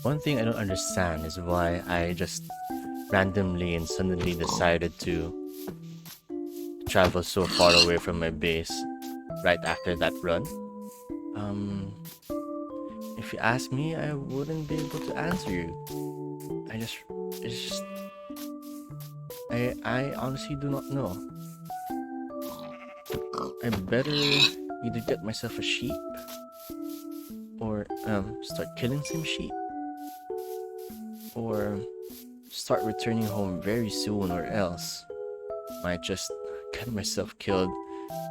One thing I don't understand is why I just randomly and suddenly decided to travel so far away from my base right after that run. Um, if you ask me, I wouldn't be able to answer you. It's just, I honestly do not know. I better either get myself a sheep or start killing some sheep or start returning home very soon, or else might just get myself killed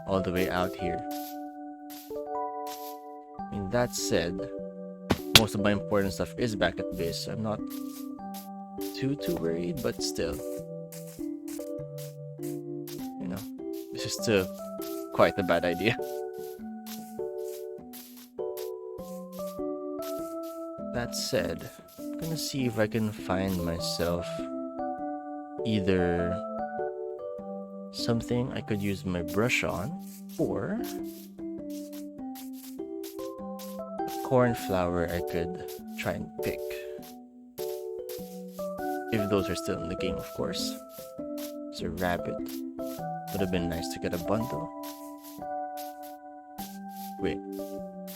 all the way out here. I mean, that said, most of my important stuff is back at base, so I'm not too worried, but still, you know, this is still quite a bad idea. That said, I'm gonna see if I can find myself either something I could use my brush on, or a cornflower I could try and pick. If those are still in the game, of course. It's a rabbit. Would have been nice to get a bundle. Wait,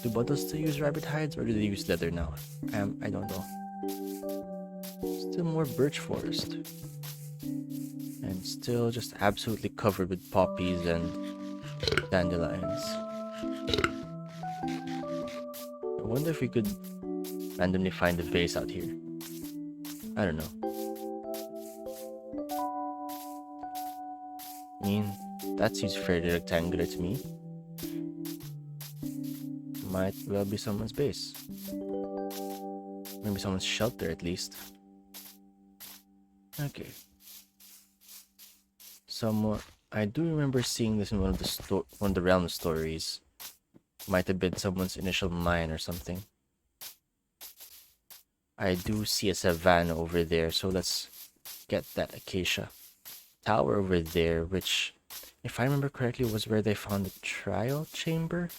do bundles still use rabbit hides or do they use leather now? I don't know. Still more birch forest. And still just absolutely covered with poppies and dandelions. I wonder if we could randomly find a base out here. I don't know. I mean, that seems fairly rectangular to me. Might well be someone's base. Maybe someone's shelter at least. Okay. I do remember seeing this in one of the realm stories. Might have been someone's initial mine or something. I do see a savanna over there, so let's get that acacia tower over there, which, if I remember correctly, was where they found the trial chamber.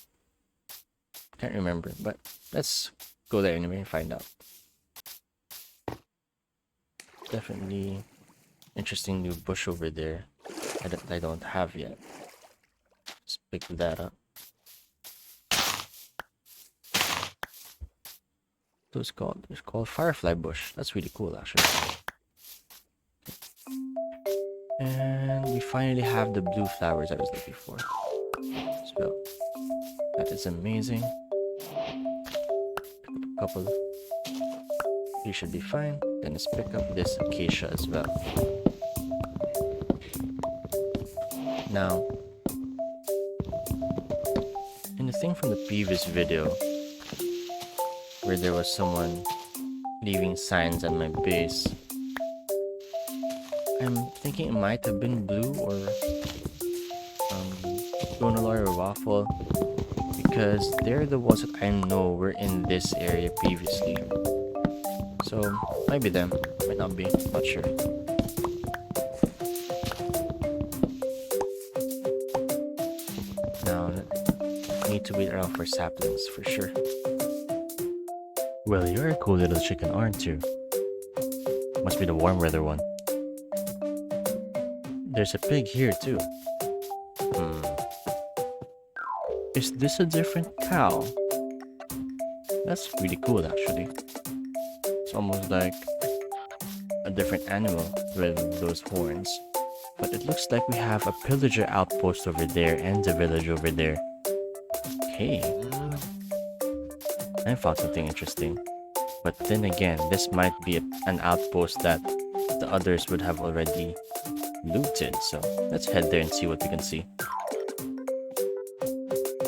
Can't remember, but let's go there anyway and find out. Definitely interesting new bush over there that I don't have yet. Let's pick that up. It's called firefly bush. That's really cool, actually. And we finally have the blue flowers I was looking for. So that is amazing. Pick up a couple. You should be fine. Then let's pick up this acacia as well. Now, in the thing from the previous video, where there was someone leaving signs at my base, I'm thinking it might have been blue or Ronalor or Waffle, because they're the ones that I know were in this area previously. So might be them, might not be, not sure. Now I need to wait around for saplings for sure. Well, you're a cool little chicken, aren't you? Must be the warm weather one. There's a pig here too. Is this a different cow? That's really cool, actually. It's almost like a different animal with those horns. But it looks like we have a pillager outpost over there and a village over there. Okay. I found something interesting. But then again, this might be an outpost that the others would have already looted. So let's head there and see what we can see.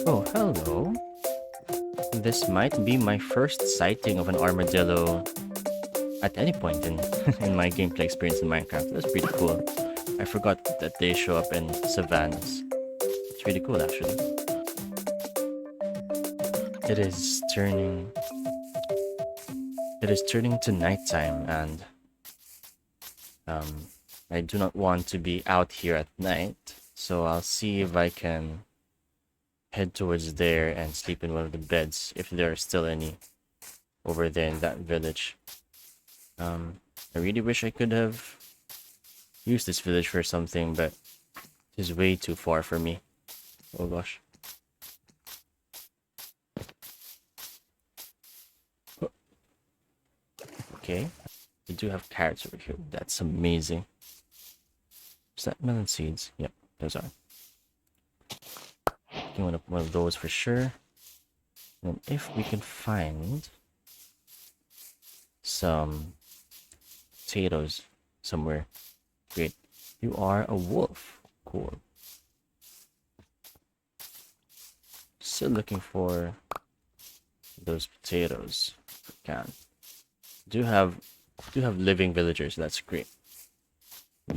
Oh, hello. This might be my first sighting of an armadillo at any point in, in my gameplay experience in Minecraft. That's pretty cool. I forgot that they show up in savannas. It's really cool, actually. It is turning to nighttime, and I do not want to be out here at night, so I'll see if I can head towards there and sleep in one of the beds, if there are still any over there in that village. I really wish I could have used this village for something, but it's way too far for me. Oh gosh. Okay, we do have carrots over here. That's amazing. Is that melon seeds? Yep, those are. You want one of those for sure. And if we can find some potatoes somewhere, great. You are a wolf. Cool. Still looking for those potatoes. If we can. Do have living villagers. That's great.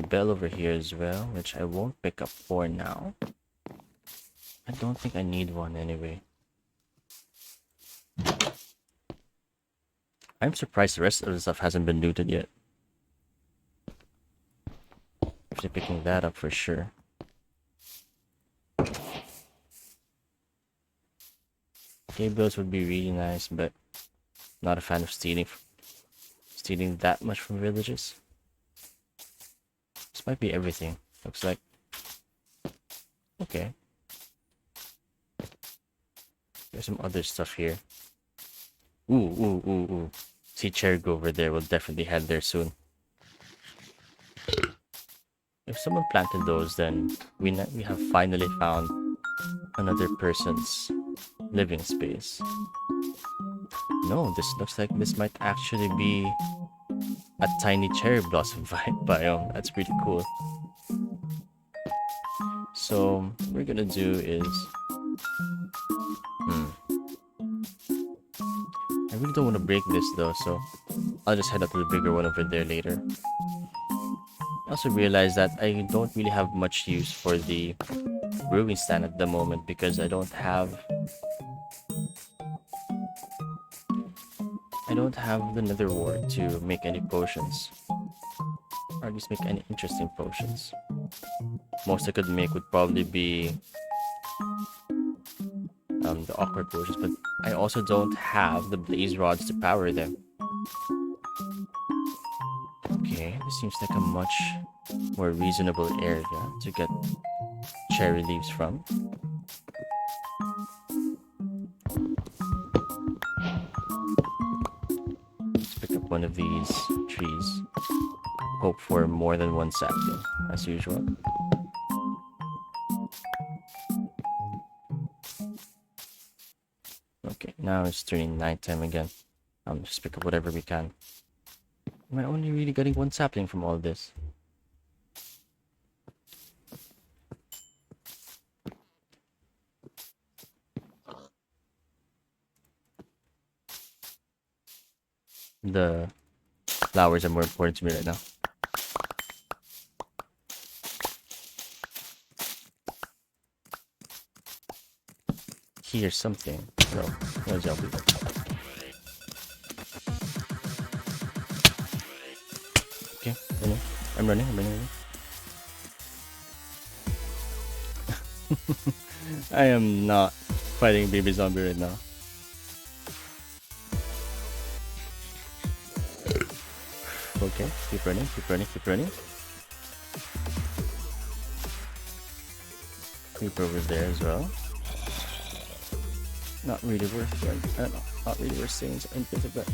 Bell over here as well, which I won't pick up for now. I don't think I need one anyway. I'm surprised the rest of the stuff hasn't been looted yet. Actually picking that up for sure. Gables would be really nice, but not a fan of stealing that much from villages. This might be everything. Looks like. Okay. There's some other stuff here. Ooh. See Chergo over there. We'll definitely head there soon. If someone planted those, then we have finally found another person's living space. No, this looks like this might actually be a tiny cherry blossom biome. That's pretty cool. So what we're gonna do is I really don't want to break this though, so I'll just head up to the bigger one over there later. I also realized that I don't really have much use for the brewing stand at the moment because I don't have the nether wart to make any potions. Or at least make any interesting potions. Most I could make would probably be the awkward potions, but I also don't have the blaze rods to power them. Okay, this seems like a much more reasonable area to get cherry leaves from. Let's pick up one of these trees. Hope for more than one sapling, as usual. Okay, now it's turning nighttime again. Just pick up whatever we can. Am I only really getting one sapling from all this? The flowers are more important to me right now. Here's something. No, job. Okay, I'm running. I am not fighting baby zombie right now. Okay, keep running. Keep over there as well. Not really worth it. I don't know. Not really worth saying something, but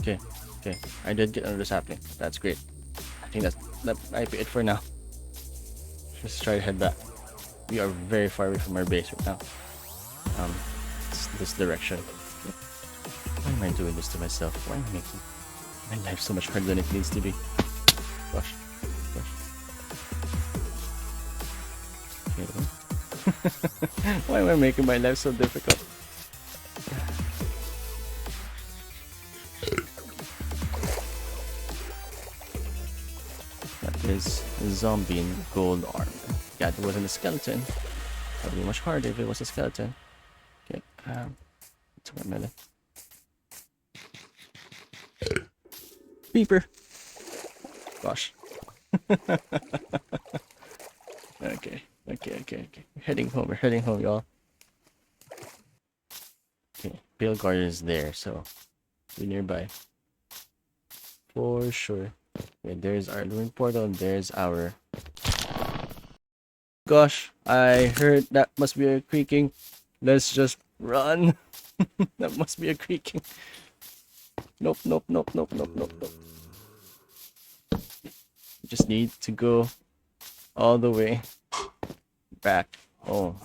okay. I did get another sapling. That's great. I think that might be it for now. Let's try to head back. We are very far away from our base right now. It's this direction. Why am I doing this to myself? Why am I making my life so much harder than it needs to be? Gosh. Okay. Why am I making my life so difficult? That is zombie in gold armor. Yeah, it wasn't a skeleton. That would be much harder if it was a skeleton. Okay, it's a melon. Beeper. Gosh. Okay. We're heading home, y'all. Pale guard is there, so we're nearby. For sure. Okay, there's our luring portal, and there's our... Gosh, I heard that must be a creaking. Let's just run. That must be a creaking. Nope, nope, nope, nope, nope, nope, nope. Just need to go all the way back. Oh.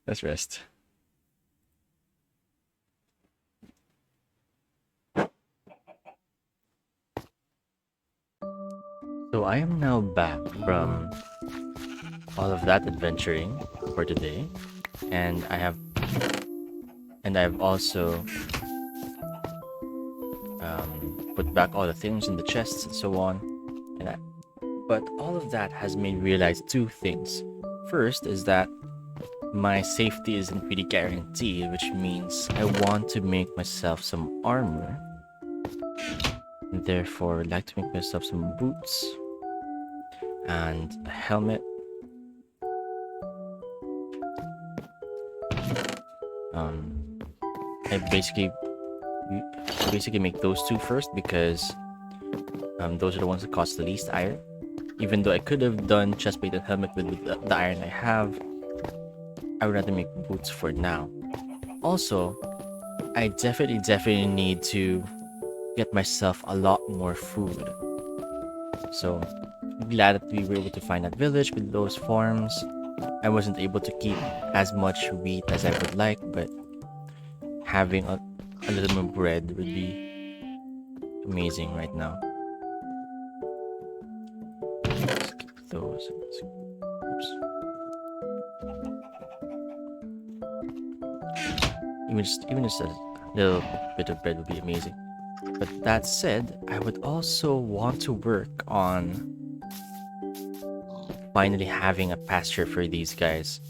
Let's rest. So I am now back from all of that adventuring for today, and I've also put back all the things in the chests and so on. But all of that has made me realize two things. First is that my safety isn't really guaranteed, which means I want to make myself some armor. And therefore, I'd like to make myself some boots and a helmet. I basically make those two first because those are the ones that cost the least iron. Even though I could have done chestplate and helmet with the iron I have, I would rather make boots for now. Also, I definitely need to get myself a lot more food. So, glad that we were able to find that village with those farms. I wasn't able to keep as much wheat as I would like, but having a little more bread would be amazing right now. Skip those. Oops. Even just a little bit of bread would be amazing. But that said, I would also want to work on finally having a pasture for these guys.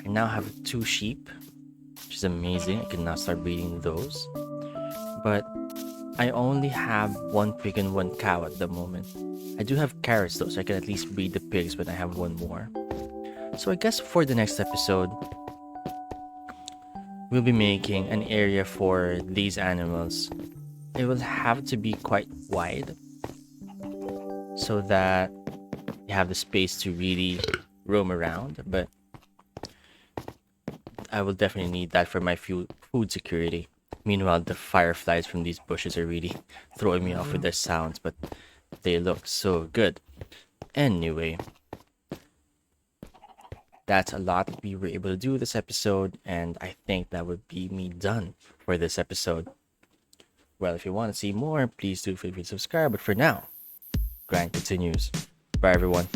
I now have 2 sheep, which is amazing. I can now start breeding those. But I only have 1 pig and 1 cow at the moment. I do have carrots though, so I can at least breed the pigs when I have 1 more. So I guess for the next episode, we'll be making an area for these animals. It will have to be quite wide so that you have the space to really roam around, but I will definitely need that for my food security. Meanwhile, the fireflies from these bushes are really throwing me off with their sounds, but they look so good. Anyway, that's a lot we were able to do this episode, and I think that would be me done for this episode. Well, if you want to see more, please do feel free to subscribe, but for now, grind continues. Bye, everyone.